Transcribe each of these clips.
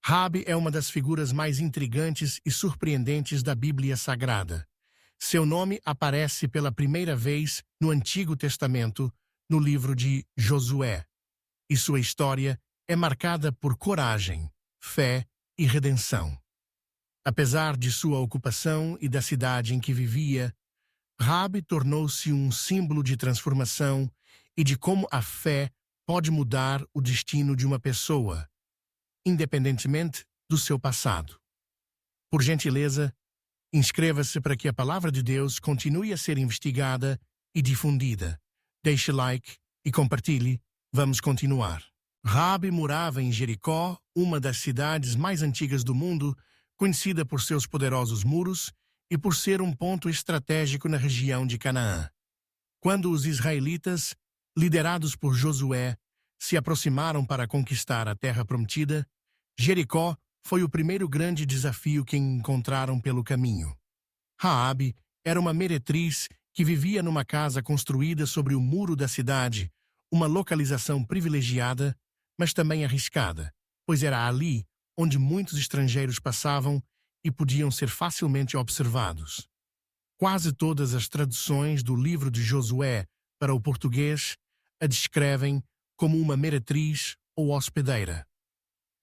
Raabe é uma das figuras mais intrigantes e surpreendentes da Bíblia Sagrada. Seu nome aparece pela primeira vez no Antigo Testamento, no livro de Josué, e sua história é marcada por coragem, fé e redenção. Apesar de sua ocupação e da cidade em que vivia, Raabe tornou-se um símbolo de transformação e de como a fé pode mudar o destino de uma pessoa, independentemente do seu passado. Por gentileza, inscreva-se para que a palavra de Deus continue a ser investigada e difundida. Deixe like e compartilhe. Vamos continuar. Raabe morava em Jericó, uma das cidades mais antigas do mundo, conhecida por seus poderosos muros e por ser um ponto estratégico na região de Canaã. Quando os israelitas, liderados por Josué, se aproximaram para conquistar a terra prometida, Jericó foi o primeiro grande desafio que encontraram pelo caminho. Raabe era uma meretriz que vivia numa casa construída sobre o muro da cidade, uma localização privilegiada, mas também arriscada, pois era ali onde muitos estrangeiros passavam e podiam ser facilmente observados. Quase todas as traduções do livro de Josué para o português a descrevem como uma meretriz ou hospedeira.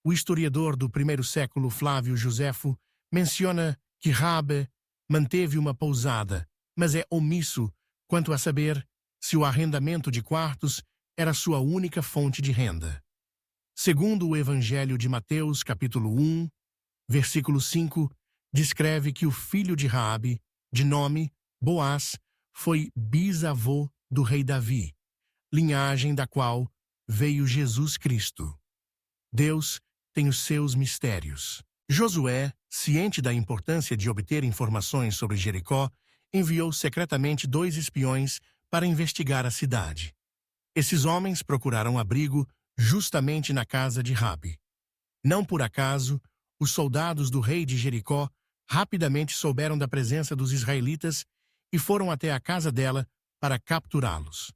O historiador do primeiro século Flávio Joséfo menciona que Raabe manteve uma pousada, mas é omisso quanto a saber se o arrendamento de quartos era sua única fonte de renda. Segundo o Evangelho de Mateus, capítulo 1, versículo 5, descreve que o filho de Raabe, de nome Boaz, foi bisavô do rei Davi, linhagem da qual veio Jesus Cristo. Deus tem os seus mistérios. Josué, ciente da importância de obter informações sobre Jericó, enviou secretamente 2 espiões para investigar a cidade. Esses homens procuraram abrigo justamente na casa de Raabe. Não por acaso, os soldados do rei de Jericó rapidamente souberam da presença dos israelitas e foram até a casa dela para capturá-los.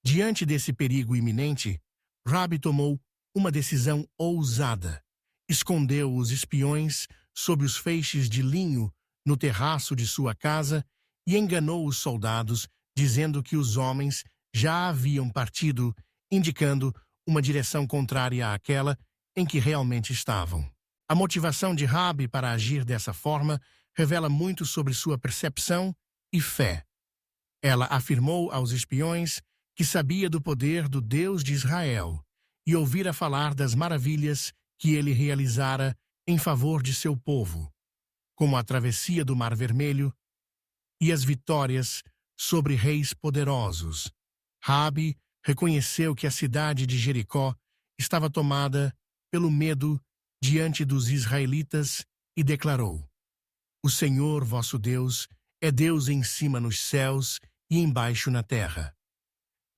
Diante desse perigo iminente, Raabe tomou uma decisão ousada. Escondeu os espiões sob os feixes de linho no terraço de sua casa e enganou os soldados, dizendo que os homens já haviam partido, indicando uma direção contrária àquela em que realmente estavam. A motivação de Raabe para agir dessa forma revela muito sobre sua percepção e fé. Ela afirmou aos espiões que sabia do poder do Deus de Israel e ouvira falar das maravilhas que ele realizara em favor de seu povo, como a travessia do Mar Vermelho e as vitórias sobre reis poderosos. Raabe reconheceu que a cidade de Jericó estava tomada pelo medo diante dos israelitas e declarou: "O Senhor, vosso Deus, é Deus em cima nos céus e embaixo na terra."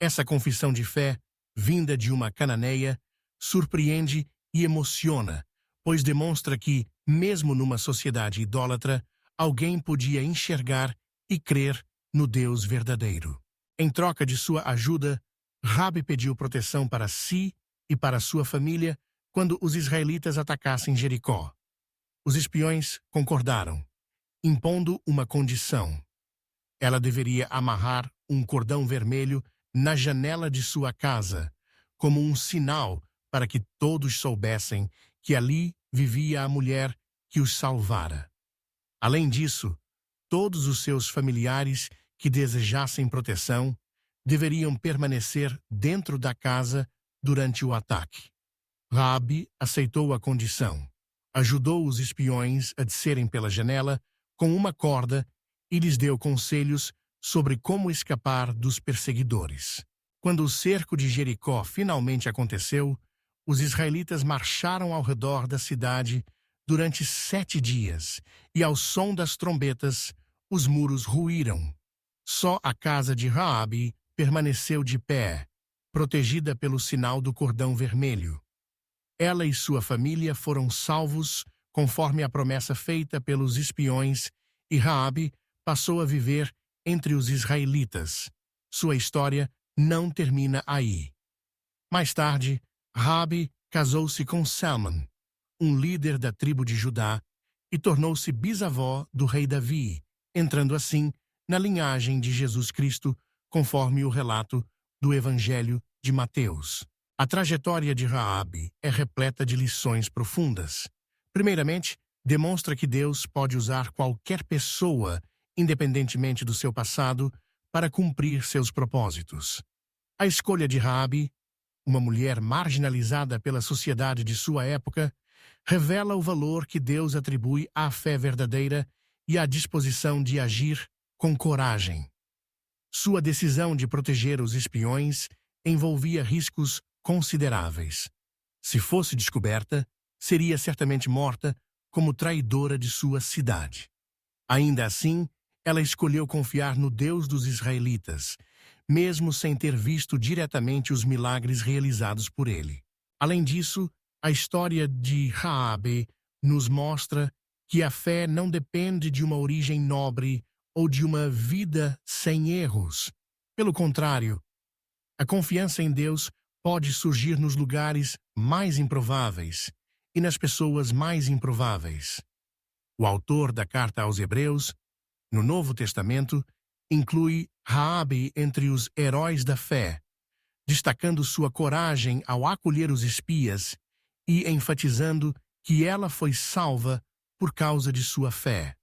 Essa confissão de fé, vinda de uma cananeia, surpreende e emociona, pois demonstra que, mesmo numa sociedade idólatra, alguém podia enxergar e crer no Deus verdadeiro. Em troca de sua ajuda, Raabe pediu proteção para si e para sua família quando os israelitas atacassem Jericó. Os espiões concordaram, impondo uma condição. Ela deveria amarrar um cordão vermelho na janela de sua casa, como um sinal para que todos soubessem que ali vivia a mulher que os salvara. Além disso, todos os seus familiares que desejassem proteção deveriam permanecer dentro da casa durante o ataque. Raabe aceitou a condição, ajudou os espiões a descerem pela janela com uma corda e lhes deu conselhos sobre como escapar dos perseguidores. Quando o cerco de Jericó finalmente aconteceu, os israelitas marcharam ao redor da cidade durante 7 dias, e ao som das trombetas, os muros ruíram. Só a casa de Raabe permaneceu de pé, protegida pelo sinal do cordão vermelho. Ela e sua família foram salvos conforme a promessa feita pelos espiões, e Raabe passou a viver entre os israelitas. Sua história não termina aí. Mais tarde, Raabe casou-se com Salmon, um líder da tribo de Judá e tornou-se bisavó do rei Davi, entrando assim na linhagem de Jesus Cristo, conforme o relato do Evangelho de Mateus. A trajetória de Raabe é repleta de lições profundas. Primeiramente, demonstra que Deus pode usar qualquer pessoa, independentemente do seu passado, para cumprir seus propósitos. A escolha de Raabe, uma mulher marginalizada pela sociedade de sua época, revela o valor que Deus atribui à fé verdadeira e à disposição de agir com coragem. Sua decisão de proteger os espiões envolvia riscos consideráveis. Se fosse descoberta, seria certamente morta como traidora de sua cidade. Ainda assim, ela escolheu confiar no Deus dos israelitas, mesmo sem ter visto diretamente os milagres realizados por ele. Além disso, a história de Raabe nos mostra que a fé não depende de uma origem nobre ou de uma vida sem erros. Pelo contrário, a confiança em Deus pode surgir nos lugares mais improváveis e nas pessoas mais improváveis. O autor da carta aos Hebreus, no Novo Testamento, inclui Raabe entre os heróis da fé, destacando sua coragem ao acolher os espias e enfatizando que ela foi salva por causa de sua fé.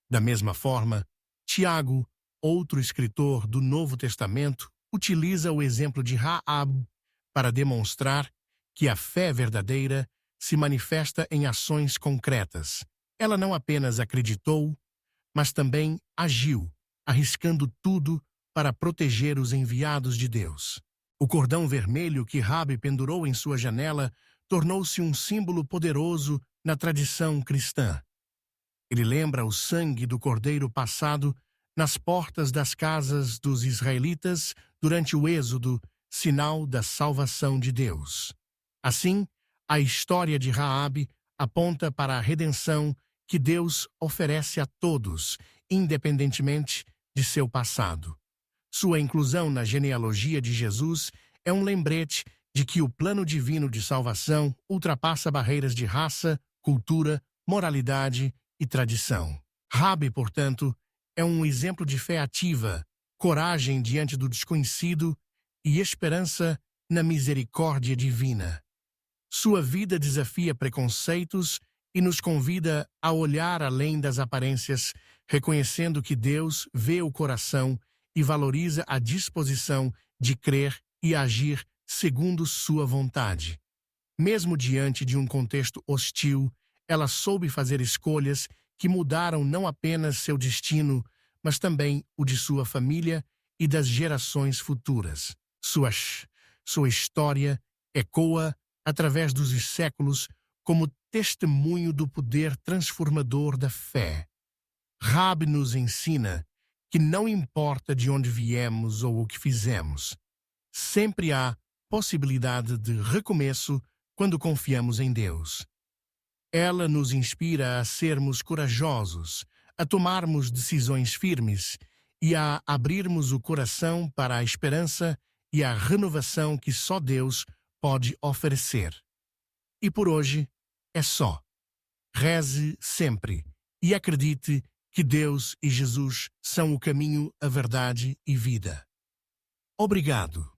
Da mesma forma, Tiago, outro escritor do Novo Testamento, utiliza o exemplo de Raabe para demonstrar que a fé verdadeira se manifesta em ações concretas. Ela não apenas acreditou, mas também agiu, arriscando tudo para proteger os enviados de Deus. O cordão vermelho que Raabe pendurou em sua janela tornou-se um símbolo poderoso na tradição cristã. Ele lembra o sangue do cordeiro passado nas portas das casas dos israelitas durante o Êxodo, sinal da salvação de Deus. Assim, a história de Raabe aponta para a redenção que Deus oferece a todos, independentemente de seu passado. Sua inclusão na genealogia de Jesus é um lembrete de que o plano divino de salvação ultrapassa barreiras de raça, cultura, moralidade e tradição. Raabe, portanto, é um exemplo de fé ativa, coragem diante do desconhecido e esperança na misericórdia divina. Sua vida desafia preconceitos e nos convida a olhar além das aparências, reconhecendo que Deus vê o coração e valoriza a disposição de crer e agir segundo sua vontade. Mesmo diante de um contexto hostil, ela soube fazer escolhas que mudaram não apenas seu destino, mas também o de sua família e das gerações futuras. Sua história ecoa através dos séculos como testemunho do poder transformador da fé. Raabe nos ensina que não importa de onde viemos ou o que fizemos, sempre há possibilidade de recomeço quando confiamos em Deus. Ela nos inspira a sermos corajosos, a tomarmos decisões firmes e a abrirmos o coração para a esperança e a renovação que só Deus pode oferecer. E por hoje é só. Reze sempre e acredite que Deus e Jesus são o caminho, a verdade e vida. Obrigado.